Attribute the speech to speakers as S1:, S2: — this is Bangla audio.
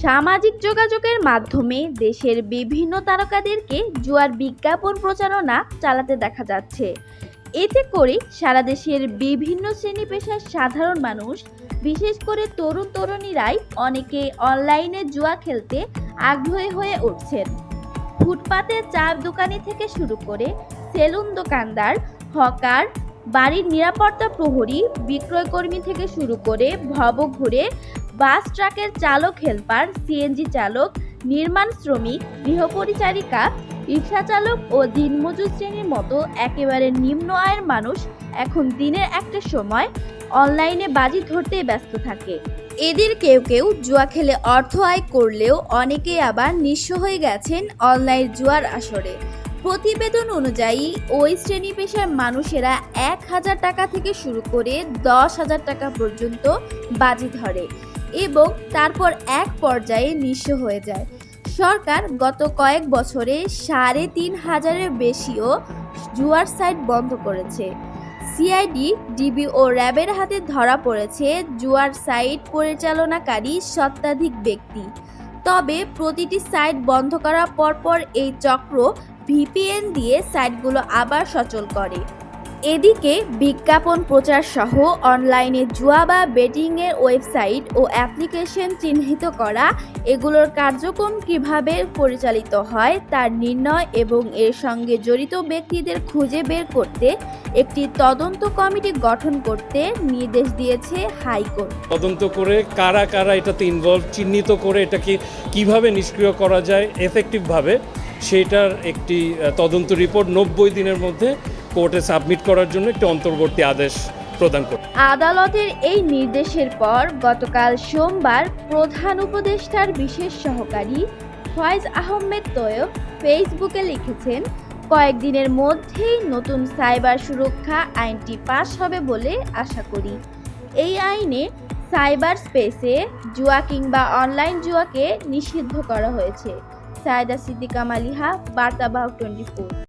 S1: সামাজিক যোগাযোগের মাধ্যমে দেশের বিভিন্ন তারকাদেরকে জুয়ার বিজ্ঞাপন প্রচারণা চালাতে দেখা যাচ্ছে। এতে করে সারা দেশের বিভিন্ন শ্রেণী পেশার সাধারণ মানুষ, বিশেষ করে তরুণ তরুণীরাই অনেকে অনলাইনে জুয়া খেলতে আগ্রহী হয়ে উঠছেন। ফুটপাতে চার দোকানি থেকে শুরু করে সেলুন দোকানদার, হকার, বাড়ির নিরাপত্তা প্রহরী, বিক্রয়কর্মী থেকে শুরু করে ভবঘুরে, বাস ট্রাকের চালক, হেলপার, সিএনজি চালক, নির্মাণ শ্রমিক, গৃহপরিচারিকা, রিক্সা চালক ও দিনমজুর শ্রেণীর মতো একেবারে নিম্ন আয়ের মানুষ এখন দিনের একটা সময় অনলাইনে বাজি ধরতেই ব্যস্ত থাকে। এদের কেউ কেউ জুয়া খেলে অর্থ আয় করলেও অনেকেই আবার নিঃস্ব হয়ে গেছেন অনলাইন জুয়ার আসরে। প্রতিবেদন অনুযায়ী ওই শ্রেণী পেশার মানুষেরা 1,000 টাকা থেকে শুরু করে 10,000 টাকা পর্যন্ত বাজি ধরে এবং তারপর এক পর্যায়ে নিঃস্ব হয়ে যায়। সরকার গত কয়েক বছরে 3,500-এর বেশিও জুয়ার সাইট বন্ধ করেছে। সিআইডি, ডিবি ও র্যাবের হাতে ধরা পড়েছে জুয়ার সাইট পরিচালনাকারী শতাধিক ব্যক্তি। তবে প্রতিটি সাইট বন্ধ করার পরপর এই চক্র ভিপিএন দিয়ে সাইটগুলো আবার সচল করে। এদিকে বিজ্ঞাপন প্রচার সহ অনলাইনে জুয়া বা বেটিংয়ের ওয়েবসাইট ও অ্যাপ্লিকেশন চিহ্নিত করা, এগুলোর কার্যক্রম কিভাবে পরিচালিত হয় তার নির্ণয় এবং এর সঙ্গে জড়িত ব্যক্তিদের খুঁজে বের করতে একটি তদন্ত কমিটি গঠন করতে নির্দেশ দিয়েছে হাইকোর্ট।
S2: তদন্ত করে কারা কারা এটাতে ইনভলভ চিহ্নিত করে এটাকে কিভাবে নিষ্ক্রিয় করা যায় এফেক্টিভভাবে, সেটার একটি তদন্ত রিপোর্ট 90 দিনের মধ্যে কোর্টে সাবমিট করার জন্য একটি অন্তর্বর্তী আদেশ প্রদান করে।
S1: আদালতের এই নির্দেশের পর গতকাল সোমবার প্রধান উপদেষ্টার বিশেষ সহকারী ফয়েজ আহমেদ তৈয়ব ফেসবুকে লিখেছেন, কয়েকদিনের মধ্যেই নতুন সাইবার সুরক্ষা আইনটি পাস হবে বলে আশা করি। এই আইনে সাইবার স্পেসে জুয়া কিংবা অনলাইন জুয়াকে নিষিদ্ধ করা হয়েছে। সায়েদা সিদ্দিকা মালিহা, বার্তাবাহক 24।